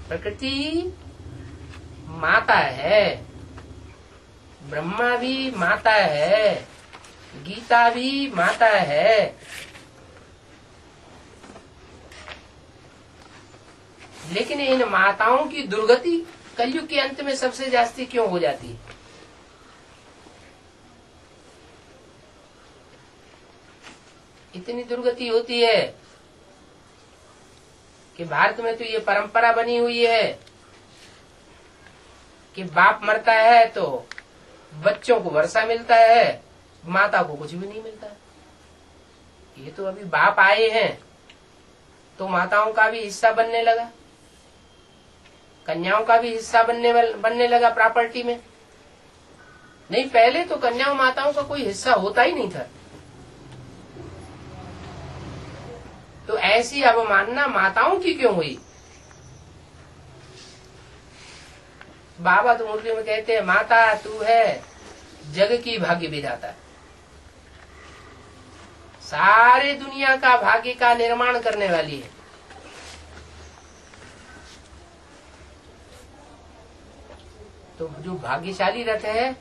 प्रकृति माता है, ब्रह्मा भी माता है, गीता भी माता है। लेकिन इन माताओं की दुर्गति कलयुग के अंत में सबसे जास्ती क्यों हो जाती है? इतनी दुर्गति होती है कि भारत में तो ये परंपरा बनी हुई है कि बाप मरता है तो बच्चों को वर्षा मिलता है, माता को कुछ भी नहीं मिलता है। ये तो अभी बाप आए हैं तो माताओं का भी हिस्सा बनने लगा, कन्याओं का भी हिस्सा बनने लगा प्रॉपर्टी में। नहीं, पहले तो कन्याओं माताओं का कोई हिस्सा होता ही नहीं था। तो ऐसी अवमानना माताओं की क्यों हुई? बाबा तो मुरली में कहते हैं, माता तू है जग की भाग्य विधाता, सारे दुनिया का भाग्य का निर्माण करने वाली है। तो जो भाग्यशाली रथ है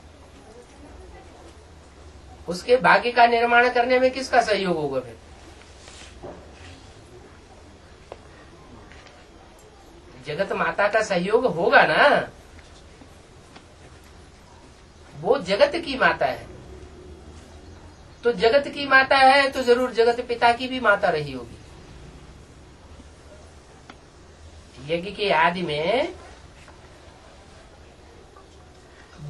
उसके भाग्य का निर्माण करने में किसका सहयोग होगा? फिर जगत माता का सहयोग होगा ना। वो जगत की माता है, तो जगत की माता है तो जरूर जगत पिता की भी माता रही होगी। यज्ञ के आदि में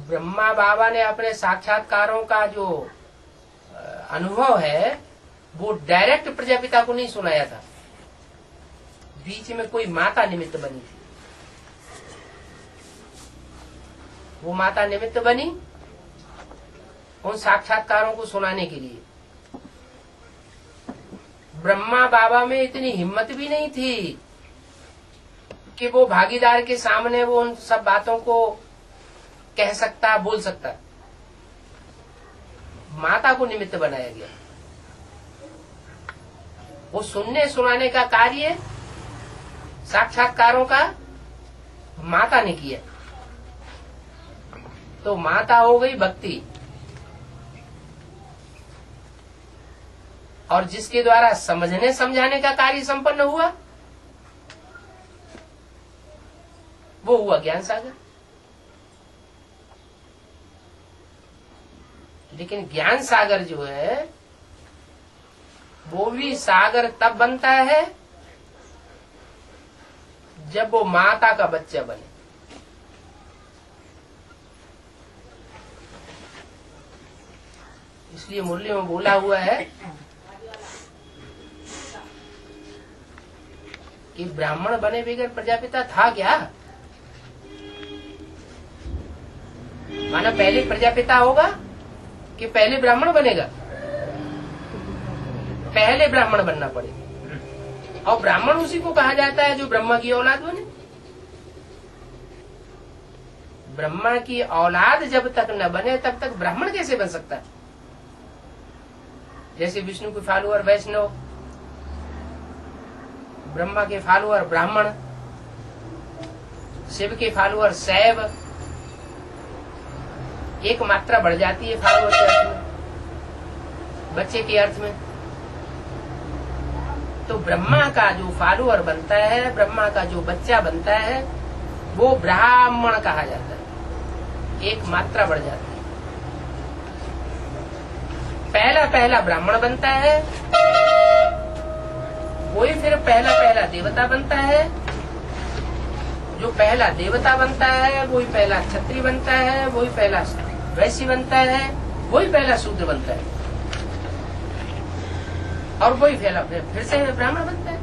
ब्रह्मा बाबा ने अपने साक्षात्कारों का जो अनुभव है वो डायरेक्ट प्रजापिता को नहीं सुनाया था, बीच में कोई माता निमित्त बनी थी। वो माता निमित्त बनी उन साक्षात्कारों को सुनाने के लिए। ब्रह्मा बाबा में इतनी हिम्मत भी नहीं थी कि वो भागीदार के सामने वो उन सब बातों को कह सकता, बोल सकता। माता को निमित्त बनाया गया। वो सुनने सुनाने का कार्य साक्षात्कारों का माता ने किया। तो माता हो गई भक्ति, और जिसके द्वारा समझने समझाने का कार्य संपन्न हुआ वो हुआ ज्ञान सागर। लेकिन ज्ञान सागर जो है वो भी सागर तब बनता है जब वो माता का बच्चा बने। इसलिए मुरली में बोला हुआ है कि ब्राह्मण बने बगैर प्रजापिता था क्या? माना पहले प्रजापिता होगा कि पहले ब्राह्मण बनेगा? पहले ब्राह्मण बनना पड़ेगा। और ब्राह्मण उसी को कहा जाता है जो ब्रह्मा की औलाद बने। ब्रह्मा की औलाद जब तक न बने तब तक ब्राह्मण कैसे बन सकता है? जैसे विष्णु के फॉलोअर वैष्णव, ब्रह्मा के फॉलोअर ब्राह्मण, शिव के फॉलोअर शैव, एक मात्रा बढ़ जाती है फॉलोअर के अर्थ में, बच्चे के अर्थ में। तो ब्रह्मा का जो फॉलोअर बनता है, ब्रह्मा का जो बच्चा बनता है वो ब्राह्मण कहा जाता है, एक मात्रा बढ़ जाती है। पहला ब्राह्मण बनता है, वही फिर पहला देवता बनता है। जो पहला देवता बनता है वही पहला क्षत्रिय बनता है, वही पहला वैश्य बनता है, वही पहला शूद्र बनता है, और वही फिर से ब्राह्मण बनता है।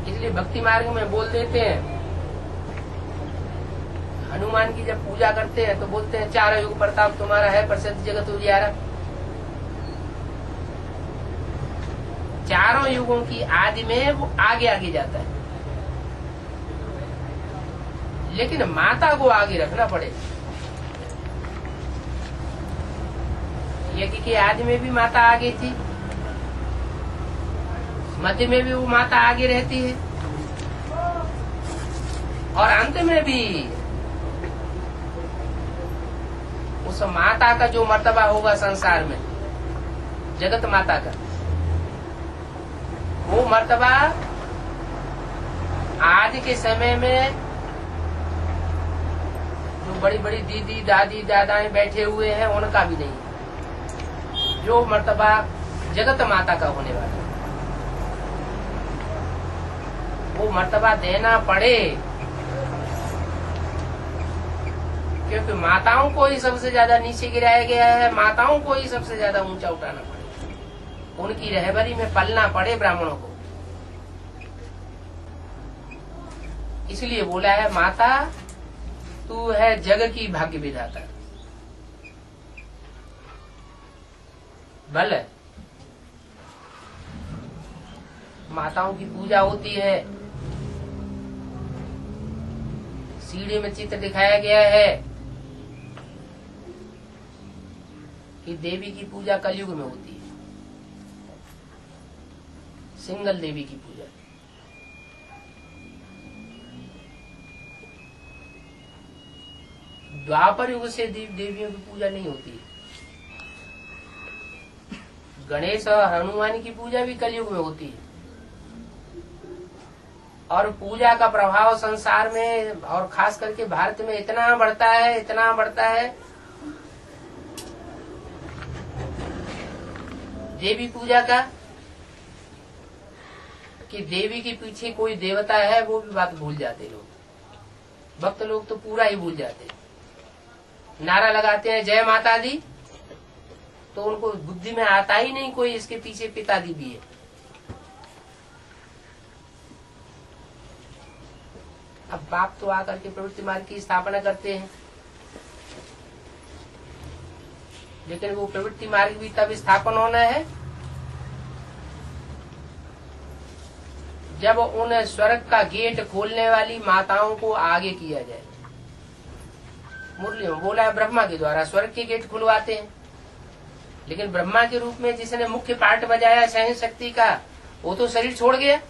इसलिए भक्ति मार्ग में बोल देते हैं, हनुमान की जब पूजा करते हैं तो बोलते हैं चारों युग प्रताप तुम्हारा है, प्रसिद्ध जगत उजियारा। चारों युगों की आदि में वो आगे आगे जाता है, लेकिन माता को आगे रखना पड़ेगा। यज्ञ के आदि में भी माता आगे थी, मध्य में भी वो माता आगे रहती है, और अंत में भी उस माता का जो मर्तबा होगा संसार में, जगत माता का, वो मर्तबा आज के समय में जो बड़ी बड़ी दीदी दादी दादाएं बैठे हुए हैं उनका भी नहीं। जो मर्तबा जगत माता का होने वाला है, वो मर्तबा देना पड़े, क्योंकि माताओं को ही सबसे ज्यादा नीचे गिराया गया है, माताओं को ही सबसे ज्यादा ऊंचा उठाना पड़े, उनकी रहबरी में पलना पड़े ब्राह्मणों को। इसलिए बोला है, माता तू है जग की भाग्य विधाता। बल माताओं की पूजा होती है, सीढ़ी में चित्र दिखाया गया है कि देवी की पूजा कलयुग में होती है, सिंगल देवी की पूजा। द्वापर युग से देवियों की पूजा नहीं होती है। गणेश और हनुमान की पूजा भी कलयुग में होती है। और पूजा का प्रभाव संसार में और खास करके भारत में इतना बढ़ता है, इतना बढ़ता है, देवी पूजा का, कि देवी के पीछे कोई देवता है वो भी बात भूल जाते लोग। भक्त लोग तो पूरा ही भूल जाते, नारा लगाते हैं जय माता दी, तो उनको बुद्धि में आता ही नहीं कोई इसके पीछे पिता दी भी है। अब बाप तो आकर के प्रवृत्ति मार्ग की स्थापना करते हैं, लेकिन वो प्रवृत्ति मार्ग भी तब स्थापन होना है जब उन स्वर्ग का गेट खोलने वाली माताओं को आगे किया जाए। मुरली में बोला है, ब्रह्मा के द्वारा स्वर्ग के गेट खुलवाते हैं, लेकिन ब्रह्मा के रूप में जिसने मुख्य पार्ट बजाया सहन शक्ति का, वो तो शरीर छोड़ गया।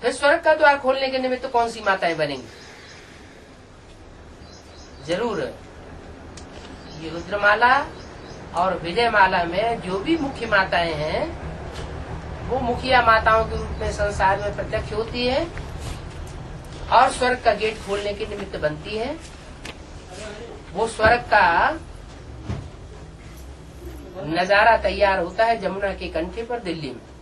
फिर स्वर्ग का द्वार खोलने के निमित्त कौन सी माताएं बनेंगी? जरूर ये रुद्रमाला और विजयमाला में जो भी मुख्य माताएं हैं, वो मुखिया माताओं के रूप में संसार में प्रत्यक्ष होती है और स्वर्ग का गेट खोलने के निमित्त बनती है। वो स्वर्ग का नजारा तैयार होता है जमुना के कंठे पर दिल्ली में।